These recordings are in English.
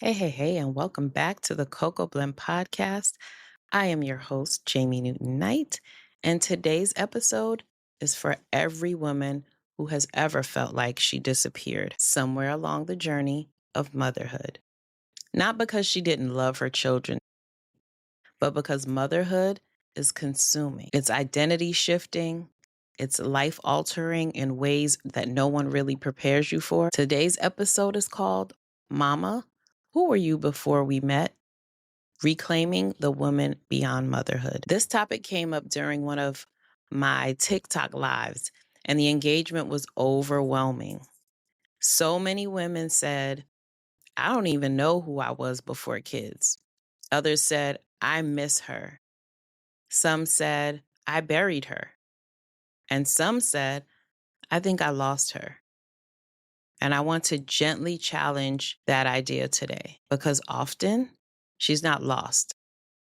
Hey, and welcome back to the Cocoa Blend Podcast. I am your host, Jamie Newton Knight, and today's episode is for every woman who has ever felt like she disappeared somewhere along the journey of motherhood. Not because she didn't love her children, but because motherhood is consuming. It's identity shifting. It's life altering in ways that no one really prepares you for. Today's episode is called Mama, Who Were You Before We Met? Reclaiming the Woman Beyond Motherhood. This topic came up during one of my TikTok lives, and the engagement was overwhelming. So many women said, I don't even know who I was before kids. Others said, I miss her. Some said, I buried her. And some said, I think I lost her. And I want to gently challenge that idea today because often she's not lost.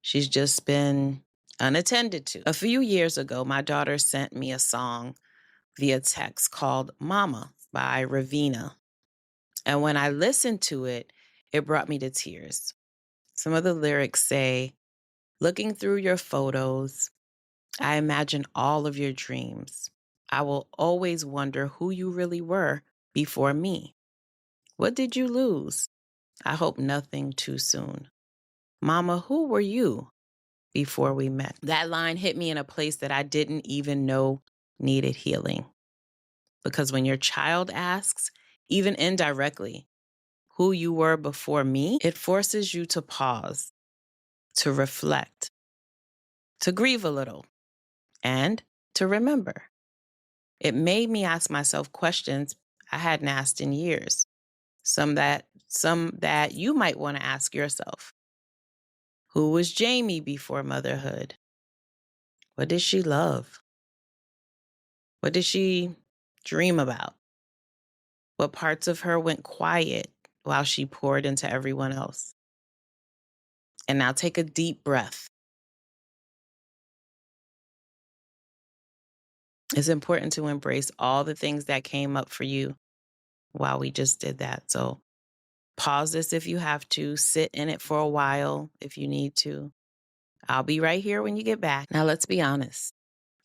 She's just been unattended to. A few years ago, my daughter sent me a song via text called Mama by Ravina. And when I listened to it, it brought me to tears. Some of the lyrics say, looking through your photos, I imagine all of your dreams. I will always wonder who you really were before me. What did you lose? I hope nothing too soon. Mama, who were you before we met? That line hit me in a place that I didn't even know needed healing. Because when your child asks, even indirectly, who you were before me, it forces you to pause, to reflect, to grieve a little, and to remember. It made me ask myself questions I hadn't asked in years. Some that you might want to ask yourself. Who was Jamie before motherhood? What did she love? What did she dream about? What parts of her went quiet while she poured into everyone else? And now take a deep breath. It's important to embrace all the things that came up for you while we just did that. So pause this if you have to, sit in it for a while if you need to. I'll be right here when you get back. Now, let's be honest.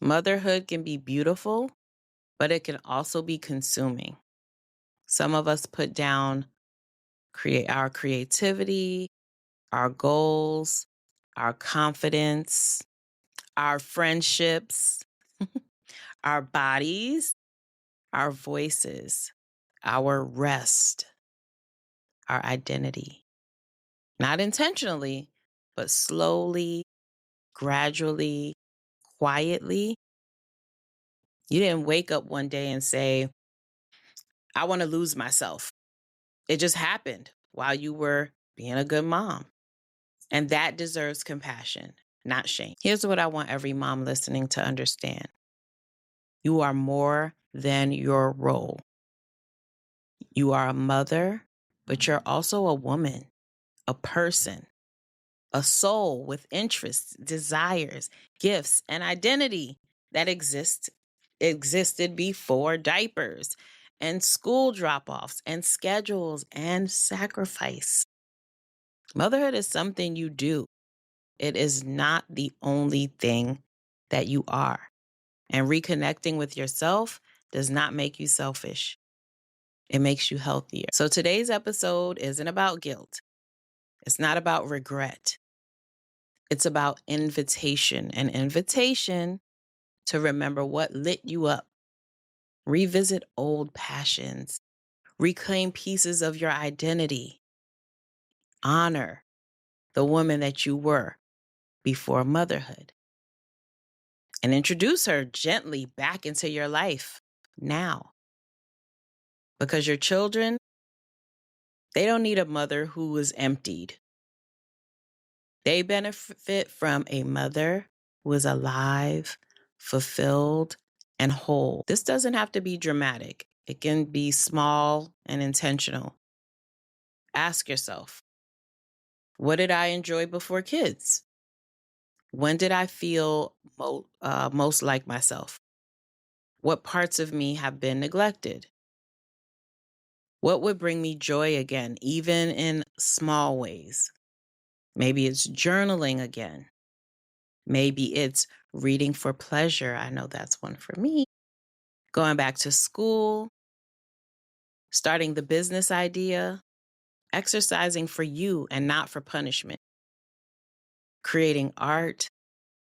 Motherhood can be beautiful, but it can also be consuming. Some of us put down our creativity, our goals, our confidence, our friendships, our bodies, our voices, our rest, our identity. Not intentionally, but slowly, gradually, quietly. You didn't wake up one day and say, I want to lose myself. It just happened while you were being a good mom. And that deserves compassion, not shame. Here's what I want every mom listening to understand. You are more than your role. You are a mother, but you're also a woman, a person, a soul with interests, desires, gifts, and identity that existed before diapers and school drop-offs and schedules and sacrifice. Motherhood is something you do. It is not the only thing that you are. And reconnecting with yourself does not make you selfish. It makes you healthier. So today's episode isn't about guilt. It's not about regret. It's about invitation, an invitation to remember what lit you up, revisit old passions, reclaim pieces of your identity, honor the woman that you were before motherhood, and introduce her gently back into your life now. Because your children, they don't need a mother who is emptied. They benefit from a mother who is alive, fulfilled, and whole. This doesn't have to be dramatic. It can be small and intentional. Ask yourself, what did I enjoy before kids? When did I feel most like myself? What parts of me have been neglected? What would bring me joy again, even in small ways? Maybe it's journaling again. Maybe it's reading for pleasure. I know that's one for me. Going back to school, starting the business idea, exercising for you and not for punishment, creating art,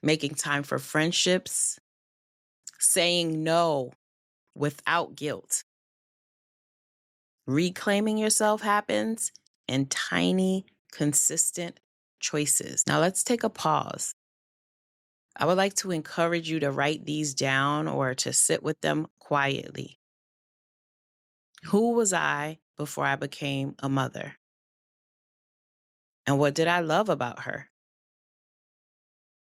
making time for friendships, saying no without guilt. Reclaiming yourself happens in tiny, consistent choices. Now let's take a pause. I would like to encourage you to write these down or to sit with them quietly. Who was I before I became a mother? And what did I love about her?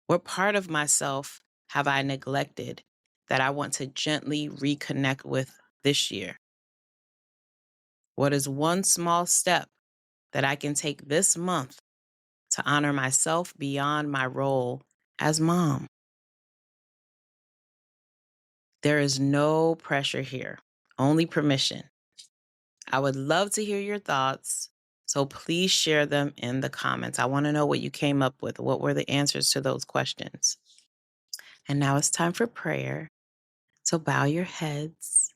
What part of myself have I neglected that I want to gently reconnect with this year? What is one small step that I can take this month to honor myself beyond my role as mom? There is no pressure here, only permission. I would love to hear your thoughts, so please share them in the comments. I want to know what you came up with. What were the answers to those questions? And now it's time for prayer. So bow your heads.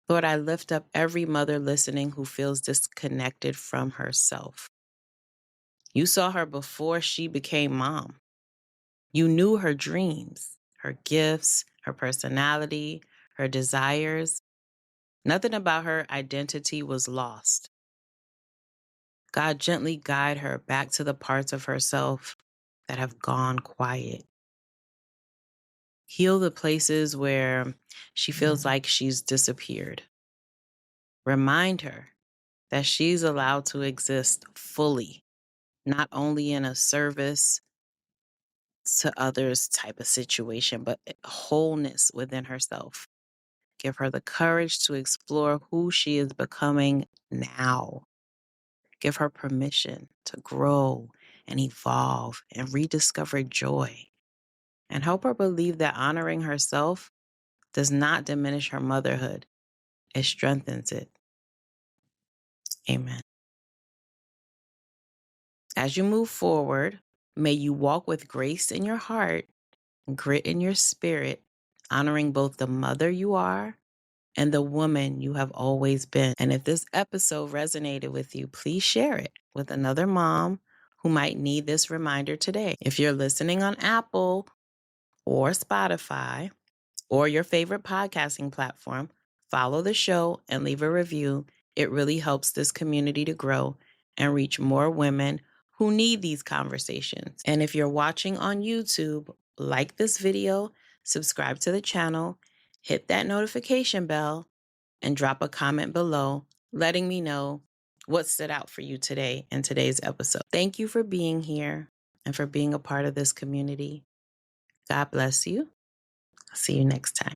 Lord, I lift up every mother listening who feels disconnected from herself. You saw her before she became mom. You knew her dreams, her gifts, her personality, her desires. Nothing about her identity was lost. God, gently guide her back to the parts of herself that have gone quiet. Heal the places where she feels like she's disappeared. Remind her that she's allowed to exist fully, not only in a service to others type of situation, but wholeness within herself. Give her the courage to explore who she is becoming now. Give her permission to grow and evolve and rediscover joy. And help her believe that honoring herself does not diminish her motherhood, it strengthens it. Amen. As you move forward, may you walk with grace in your heart and grit in your spirit, honoring both the mother you are and the woman you have always been. And if this episode resonated with you, please share it with another mom who might need this reminder today. If you're listening on Apple or Spotify or your favorite podcasting platform, follow the show and leave a review. It really helps this community to grow and reach more women who need these conversations. And if you're watching on YouTube, like this video, subscribe to the channel, hit that notification bell, and drop a comment below letting me know what stood out for you today in today's episode. Thank you for being here and for being a part of this community. God bless you. I'll see you next time.